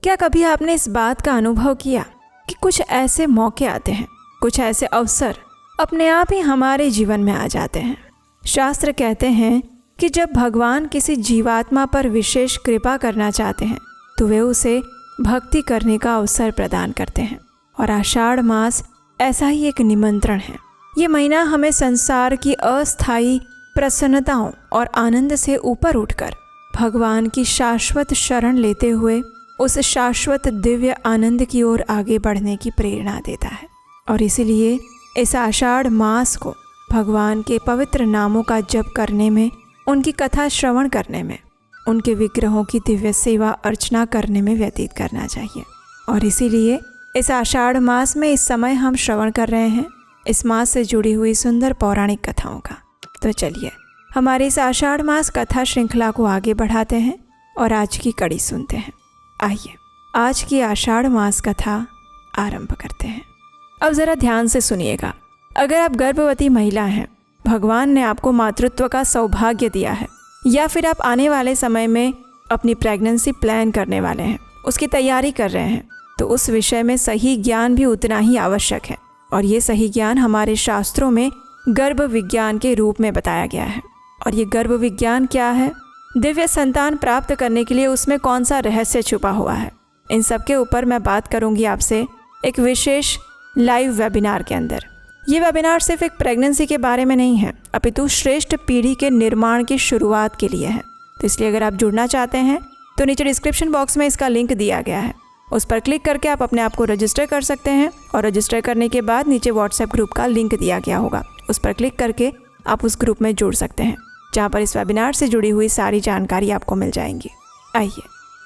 क्या कभी आपने इस बात का अनुभव किया कि कुछ ऐसे मौके आते हैं, कुछ ऐसे अवसर अपने आप ही हमारे जीवन में आ जाते हैं। शास्त्र कहते हैं कि जब भगवान किसी जीवात्मा पर विशेष कृपा करना चाहते हैं तो वे उसे भक्ति करने का अवसर प्रदान करते हैं। और आषाढ़ मास ऐसा ही एक निमंत्रण है। ये महीना हमें संसार की अस्थायी प्रसन्नताओं और आनंद से ऊपर उठकर भगवान की शाश्वत शरण लेते हुए उस शाश्वत दिव्य आनंद की ओर आगे बढ़ने की प्रेरणा देता है। और इसीलिए इस आषाढ़ मास को भगवान के पवित्र नामों का जप करने में, उनकी कथा श्रवण करने में, उनके विग्रहों की दिव्य सेवा अर्चना करने में व्यतीत करना चाहिए। और इसीलिए इस आषाढ़ मास में इस समय हम श्रवण कर रहे हैं इस मास से जुड़ी हुई सुंदर पौराणिक कथाओं का। तो चलिए हमारी इस आषाढ़ मास कथा श्रृंखला को आगे बढ़ाते हैं और आज की कड़ी सुनते हैं। आइए आज की आषाढ़ मास कथा आरंभ करते हैं। अब ज़रा ध्यान से सुनिएगा। अगर आप गर्भवती महिला हैं, भगवान ने आपको मातृत्व का सौभाग्य दिया है, या फिर आप आने वाले समय में अपनी प्रेगनेंसी प्लान करने वाले हैं, उसकी तैयारी कर रहे हैं, तो उस विषय में सही ज्ञान भी उतना ही आवश्यक है। और ये सही ज्ञान हमारे शास्त्रों में गर्भ विज्ञान के रूप में बताया गया है। और ये गर्भ विज्ञान क्या है, दिव्य संतान प्राप्त करने के लिए उसमें कौन सा रहस्य छुपा हुआ है, इन सब के ऊपर मैं बात करूंगी आपसे एक विशेष लाइव वेबिनार के अंदर। ये वेबिनार सिर्फ एक प्रेगनेंसी के बारे में नहीं है, अपितु श्रेष्ठ पीढ़ी के निर्माण की शुरुआत के लिए है। तो इसलिए अगर आप जुड़ना चाहते हैं तो नीचे डिस्क्रिप्शन बॉक्स में इसका लिंक दिया गया है, उस पर क्लिक करके आप अपने आप को रजिस्टर कर सकते हैं। और रजिस्टर करने के बाद नीचे व्हाट्सएप ग्रुप का लिंक दिया गया होगा, उस पर क्लिक करके आप उस ग्रुप में जुड़ सकते हैं, जहाँ पर इस वेबिनार से जुड़ी हुई सारी जानकारी आपको मिल जाएंगी। आइए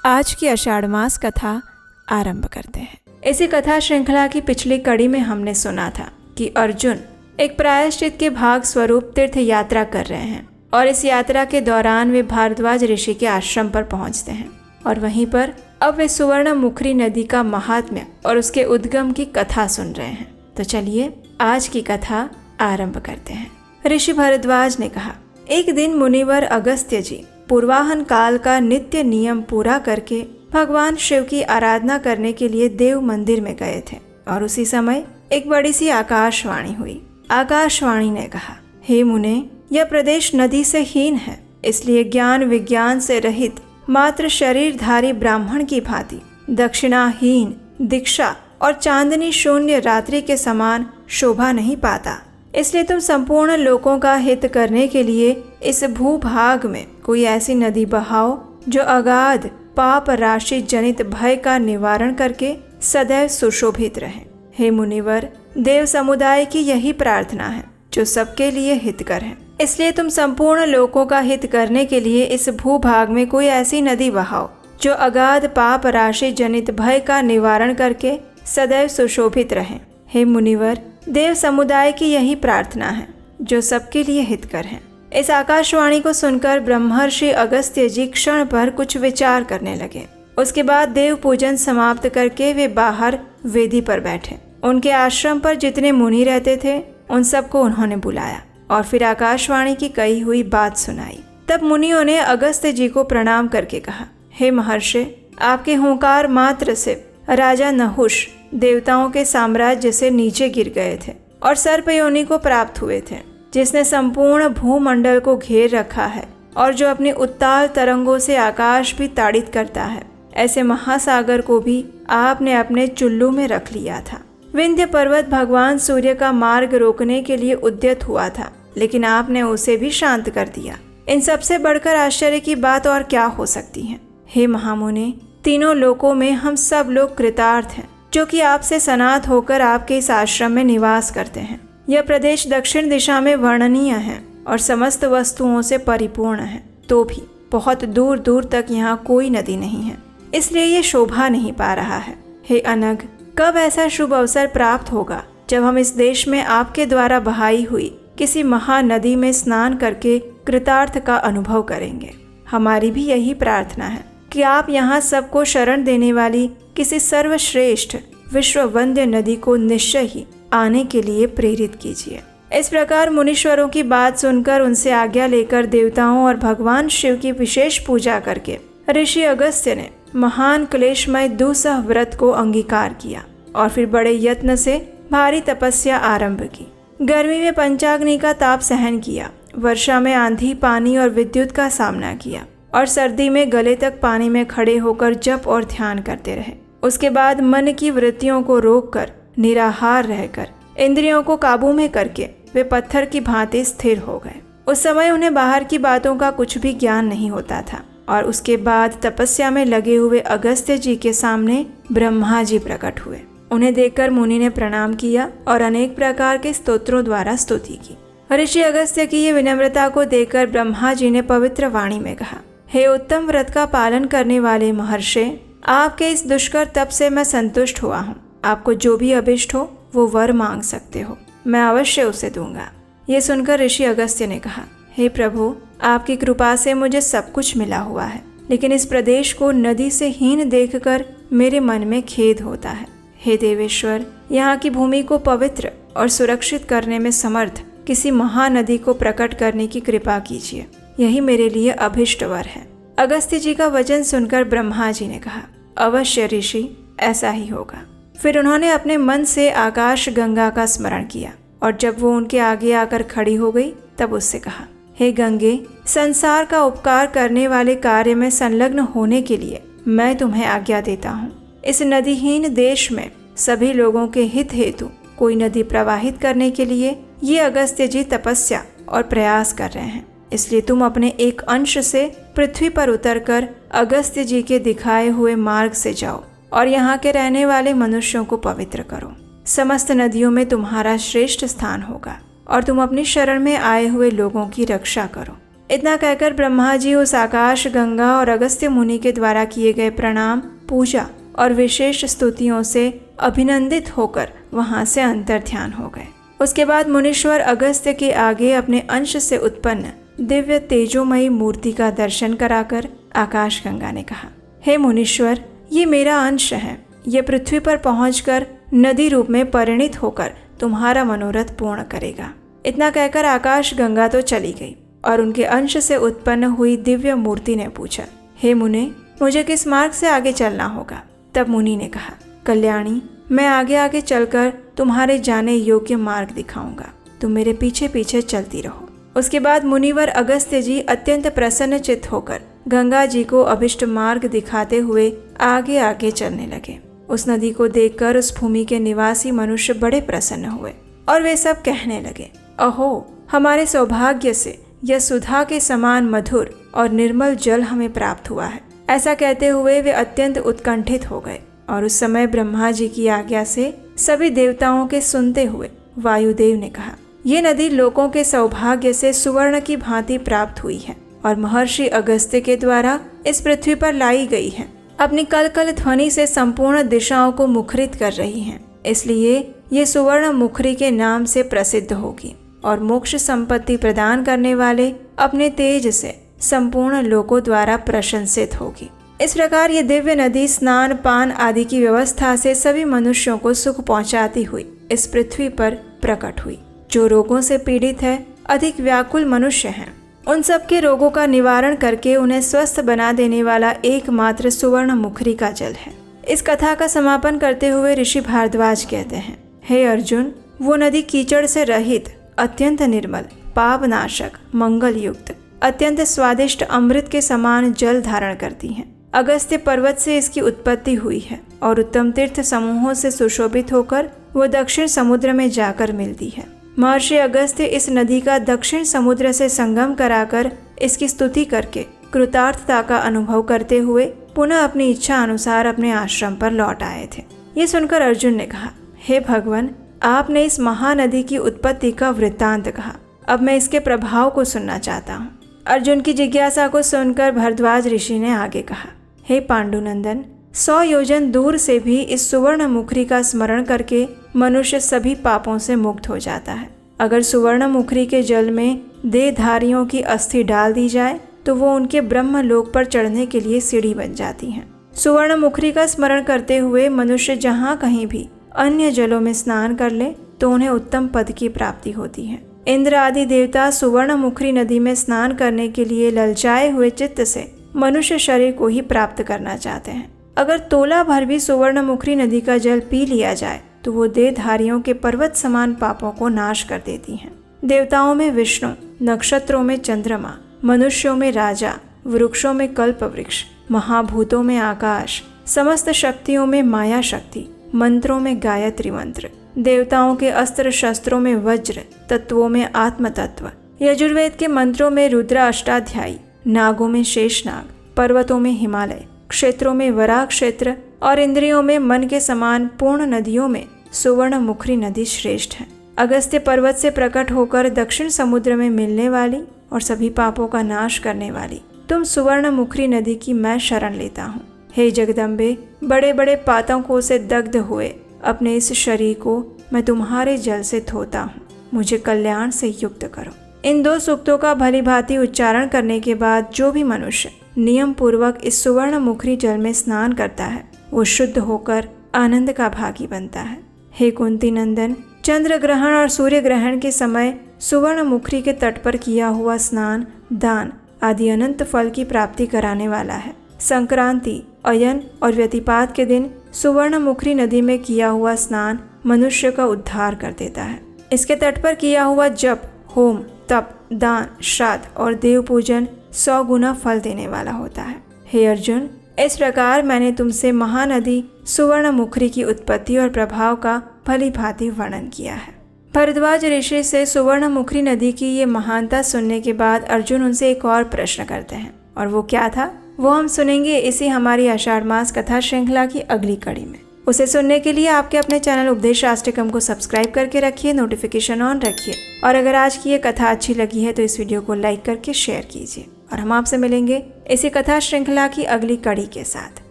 आज की आषाढ़ मास कथा आरंभ करते हैं। इसी कथा श्रृंखला की पिछली कड़ी में हमने सुना था कि अर्जुन एक प्रायश्चित के भाग स्वरूप तीर्थ यात्रा कर रहे हैं और इस यात्रा के दौरान वे भारद्वाज ऋषि के आश्रम पर पहुंचते हैं। और वहीं पर अब वे सुवर्ण मुखरी नदी का महात्म्य और उसके उद्गम की कथा सुन रहे हैं। तो चलिए आज की कथा आरंभ करते हैं। ऋषि भारद्वाज ने कहा, एक दिन मुनिवर अगस्त्य जी पूर्वाहन काल का नित्य नियम पूरा करके भगवान शिव की आराधना करने के लिए देव मंदिर में गए थे। और उसी समय एक बड़ी सी आकाशवाणी हुई। आकाशवाणी ने कहा, हे मुने, यह प्रदेश नदी से हीन है, इसलिए ज्ञान विज्ञान से रहित मात्र शरीरधारी ब्राह्मण की भांति दक्षिणाहीन, दीक्षा और चांदनी शून्य रात्रि के समान शोभा नहीं पाता। इसलिए तुम संपूर्ण लोगों का हित करने के लिए इस भूभाग में कोई ऐसी नदी बहाओ जो अगाध पाप राशि जनित भय का निवारण करके सदैव सुशोभित रहे। हे मुनिवर, देव समुदाय की यही प्रार्थना है जो सबके लिए हितकर है। इसलिए तुम संपूर्ण लोगों का हित करने के लिए इस भूभाग में कोई ऐसी नदी बहाओ जो अगाध पाप राशि जनित भय का निवारण करके सदैव सुशोभित रहे। हे मुनिवर, देव समुदाय की यही प्रार्थना है जो सबके लिए हितकर है। इस आकाशवाणी को सुनकर ब्रह्मर्षि अगस्त्य जी क्षण भर कुछ विचार करने लगे। उसके बाद देव पूजन समाप्त करके वे बाहर वेदी पर बैठे। उनके आश्रम पर जितने मुनि रहते थे उन सबको उन्होंने बुलाया और फिर आकाशवाणी की कही हुई बात सुनाई। तब मुनियों ने अगस्त्य जी को प्रणाम करके कहा, हे महर्षि, आपके हुंकार मात्र से राजा नहुष देवताओं के साम्राज्य से नीचे गिर गए थे और सर्पयोनि को प्राप्त हुए थे, जिसने संपूर्ण भूमंडल को घेर रखा है और जो अपनी उत्ताल तरंगों से आकाश भी ताड़ित करता है। ऐसे महासागर को भी आपने अपने चुल्लू में रख लिया था। विंध्य पर्वत भगवान सूर्य का मार्ग रोकने के लिए उद्यत हुआ था, लेकिन आपने उसे भी शांत कर दिया। इन सबसे बढ़कर आश्चर्य की बात और क्या हो सकती है। हे महामुने, तीनों लोकों में हम सब लोग कृतार्थ हैं जो कि आपसे सनात होकर आपके इस आश्रम में निवास करते हैं। यह प्रदेश दक्षिण दिशा में वर्णनीय है और समस्त वस्तुओं से परिपूर्ण है, तो भी बहुत दूर दूर तक यहाँ कोई नदी नहीं है, इसलिए ये शोभा नहीं पा रहा है। हे अनघ, कब ऐसा शुभ अवसर प्राप्त होगा जब हम इस देश में आपके द्वारा बहाई हुई किसी महानदी में स्नान करके कृतार्थ का अनुभव करेंगे। हमारी भी यही प्रार्थना है कि आप यहाँ सबको शरण देने वाली किसी सर्वश्रेष्ठ विश्ववंद्य नदी को निश्चय ही आने के लिए प्रेरित कीजिए। इस प्रकार मुनीश्वरों की बात सुनकर उनसे आज्ञा लेकर देवताओं और भगवान शिव की विशेष पूजा करके ऋषि अगस्त्य ने महान क्लेशमय दुस्सह व्रत को अंगीकार किया और फिर बड़े यत्न से भारी तपस्या आरंभ की। गर्मी में पंचाग्नि का ताप सहन किया, वर्षा में आंधी पानी और विद्युत का सामना किया और सर्दी में गले तक पानी में खड़े होकर जप और ध्यान करते रहे। उसके बाद मन की वृत्तियों को रोककर निराहार रहकर इंद्रियों को काबू में करके वे पत्थर की भांति स्थिर हो गए। उस समय उन्हें बाहर की बातों का कुछ भी ज्ञान नहीं होता था और उसके बाद तपस्या में लगे हुए अगस्त्य जी के सामने ब्रह्मा जी प्रकट हुए। उन्हें देखकर मुनि ने प्रणाम किया और अनेक प्रकार के स्तोत्रों द्वारा स्तुति की। ऋषि अगस्त्य की ये विनम्रता को देखकर ब्रह्मा जी ने पवित्र वाणी में कहा, हे उत्तम व्रत का पालन करने वाले महर्षि, आपके इस दुष्कर तप से मैं संतुष्ट हुआ हूँ। आपको जो भी अभिष्ट हो वो वर मांग सकते हो, मैं अवश्य उसे दूंगा। ये सुनकर ऋषि अगस्त्य ने कहा, हे प्रभु, आपकी कृपा से मुझे सब कुछ मिला हुआ है, लेकिन इस प्रदेश को नदी से हीन देखकर मेरे मन में खेद होता है। हे देवेश्वर, यहाँ की भूमि को पवित्र और सुरक्षित करने में समर्थ किसी महानदी को प्रकट करने की कृपा कीजिए, यही मेरे लिए अभिष्ट वर है। अगस्त्य जी का वचन सुनकर ब्रह्मा जी ने कहा, अवश्य ऋषि, ऐसा ही होगा। फिर उन्होंने अपने मन से आकाश गंगा का स्मरण किया और जब वो उनके आगे आकर खड़ी हो गई तब उससे कहा, हे गंगे, संसार का उपकार करने वाले कार्य में संलग्न होने के लिए मैं तुम्हें आज्ञा देता हूँ। इस नदीहीन देश में सभी लोगों के हित हेतु कोई नदी प्रवाहित करने के लिए ये अगस्त्य जी तपस्या और प्रयास कर रहे हैं, इसलिए तुम अपने एक अंश से पृथ्वी पर उतरकर अगस्त्य जी के दिखाए हुए मार्ग से जाओ और यहाँ के रहने वाले मनुष्यों को पवित्र करो। समस्त नदियों में तुम्हारा श्रेष्ठ स्थान होगा और तुम अपनी शरण में आए हुए लोगों की रक्षा करो। इतना कहकर ब्रह्मा जी उस आकाश गंगा और अगस्त्य मुनि के द्वारा किए गए प्रणाम, पूजा और विशेष स्तुतियों से अभिनंदित होकर वहां से अंतर ध्यान हो गए। उसके बाद मुनीश्वर अगस्त्य के आगे अपने अंश से उत्पन्न दिव्य तेजोमयी मूर्ति का दर्शन कराकर आकाश गंगा ने कहा, हे मुनीश्वर, ये मेरा अंश है। ये पृथ्वी पर पहुंचकर नदी रूप में परिणित होकर तुम्हारा मनोरथ पूर्ण करेगा। इतना कहकर आकाश गंगा तो चली गई और उनके अंश से उत्पन्न हुई दिव्य मूर्ति ने पूछा, हे मुने, मुझे किस मार्ग से आगे चलना होगा? तब मुनि ने कहा, कल्याणी, मैं आगे आगे चलकर तुम्हारे जाने योग्य मार्ग दिखाऊंगा, तुम मेरे पीछे पीछे चलती रहो। उसके बाद मुनिवर अगस्त्य जी अत्यंत प्रसन्न चित्त होकर गंगा जी को अभिष्ट मार्ग दिखाते हुए आगे आगे चलने लगे। उस नदी को देखकर उस भूमि के निवासी मनुष्य बड़े प्रसन्न हुए और वे सब कहने लगे, अहो, हमारे सौभाग्य से यह सुधा के समान मधुर और निर्मल जल हमें प्राप्त हुआ है। ऐसा कहते हुए वे अत्यंत उत्कंठित हो गए और उस समय ब्रह्मा जी की आज्ञा से सभी देवताओं के सुनते हुए वायुदेव ने कहा, ये नदी लोगों के सौभाग्य से सुवर्ण की भांति प्राप्त हुई है और महर्षि अगस्त्य के द्वारा इस पृथ्वी पर लाई गई है। अपनी कलकल ध्वनि से संपूर्ण दिशाओं को मुखरित कर रही हैं, इसलिए ये सुवर्ण मुखरी के नाम से प्रसिद्ध होगी और मोक्ष संपत्ति प्रदान करने वाले अपने तेज से संपूर्ण लोगों द्वारा प्रशंसित होगी। इस प्रकार ये दिव्य नदी स्नान पान आदि की व्यवस्था से सभी मनुष्यों को सुख पहुंचाती हुई इस पृथ्वी पर प्रकट हुई। जो रोगों से पीड़ित है, अधिक व्याकुल मनुष्य हैं, उन सब के रोगों का निवारण करके उन्हें स्वस्थ बना देने वाला एकमात्र सुवर्ण मुखरी का जल है। इस कथा का समापन करते हुए ऋषि भारद्वाज कहते हैं, हे अर्जुन, वो नदी कीचड़ से रहित, अत्यंत निर्मल, पापनाशक, मंगल युक्त, अत्यंत स्वादिष्ट अमृत के समान जल धारण करती है। अगस्त्य पर्वत से इसकी उत्पत्ति हुई है और उत्तम तीर्थ समूहों से सुशोभित होकर वो दक्षिण समुद्र में जाकर मिलती है। महर्षि अगस्त्य इस नदी का दक्षिण समुद्र से संगम कराकर इसकी स्तुति करके कृतार्थता का अनुभव करते हुए पुनः अपनी इच्छा अनुसार अपने आश्रम पर लौट आए थे। ये सुनकर अर्जुन ने कहा, हे भगवान, आपने इस महानदी की उत्पत्ति का वृत्तांत कहा, अब मैं इसके प्रभाव को सुनना चाहता हूँ। अर्जुन की जिज्ञासा को सुनकर भरद्वाज ऋषि ने आगे कहा, हे पांडुनंदन, 100 योजन दूर से भी इस सुवर्ण मुखरी का स्मरण करके मनुष्य सभी पापों से मुक्त हो जाता है। अगर सुवर्ण मुखरी के जल में देहधारियों की अस्थि डाल दी जाए तो वो उनके ब्रह्म लोक पर चढ़ने के लिए सीढ़ी बन जाती हैं। सुवर्ण मुखरी का स्मरण करते हुए मनुष्य जहाँ कहीं भी अन्य जलों में स्नान कर ले तो उन्हें उत्तम पद की प्राप्ति होती है। इंद्र आदि देवता सुवर्ण मुखरी नदी में स्नान करने के लिए ललचाए हुए चित्त से मनुष्य शरीर को ही प्राप्त करना चाहते हैं। अगर तोला भर भी सुवर्णमुखी नदी का जल पी लिया जाए तो वो देहधारियों के पर्वत समान पापों को नाश कर देती हैं। देवताओं में विष्णु, नक्षत्रों में चंद्रमा, मनुष्यों में राजा, वृक्षों में कल्प वृक्ष, महाभूतों में आकाश, समस्त शक्तियों में माया शक्ति, मंत्रों में गायत्री मंत्र, देवताओं के अस्त्र शस्त्रों में वज्र, तत्वों में आत्म तत्व, यजुर्वेद के मंत्रों में रुद्र अष्टाध्यायी, नागों में शेषनाग, पर्वतों में हिमालय, क्षेत्रों में वराह क्षेत्र और इंद्रियों में मन के समान पूर्ण नदियों में सुवर्णमुखी नदी श्रेष्ठ है। अगस्त्य पर्वत से प्रकट होकर दक्षिण समुद्र में मिलने वाली और सभी पापों का नाश करने वाली तुम सुवर्णमुखी नदी की मैं शरण लेता हूँ। हे जगदम्बे, बड़े बड़े पातकों से दग्ध हुए अपने इस शरीर को मैं तुम्हारे जल से धोता हूँ। मुझे कल्याण से युक्त करो। इन 2 सूक्तों का भली भांति उच्चारण करने के बाद जो भी मनुष्य नियम पूर्वक इस सुवर्णमुखी जल में स्नान करता है वो शुद्ध होकर आनंद का भागी बनता है। हे कुंती नंदन, चंद्र ग्रहण और सूर्य ग्रहण के समय सुवर्णमुखी के तट पर किया हुआ स्नान दान आदि अनंत फल की प्राप्ति कराने वाला है। संक्रांति, अयन और व्यतिपात के दिन सुवर्णमुखी नदी में किया हुआ स्नान मनुष्य का उद्धार कर देता है। इसके तट पर किया हुआ जप, होम, तप, दान, श्राद्ध और देव पूजन 100 गुना फल देने वाला होता है। हे अर्जुन, इस प्रकार मैंने तुमसे महानदी सुवर्णमुखी की उत्पत्ति और प्रभाव का भली भांति वर्णन किया है। भरद्वाज ऋषि से सुवर्णमुखी नदी की ये महानता सुनने के बाद अर्जुन उनसे एक और प्रश्न करते हैं, और वो क्या था वो हम सुनेंगे इसी हमारी आषाढ़ मास कथा श्रृंखला की अगली कड़ी में। उसे सुनने के लिए आपके अपने चैनल उपदेश शास्त्रकम को सब्सक्राइब करके रखिए, नोटिफिकेशन ऑन रखिए, और अगर आज की ये कथा अच्छी लगी है तो इस वीडियो को लाइक करके शेयर कीजिए। और हम आपसे मिलेंगे इसी कथा श्रृंखला की अगली कड़ी के साथ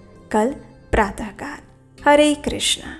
कल प्रातःकाल। हरे कृष्णा।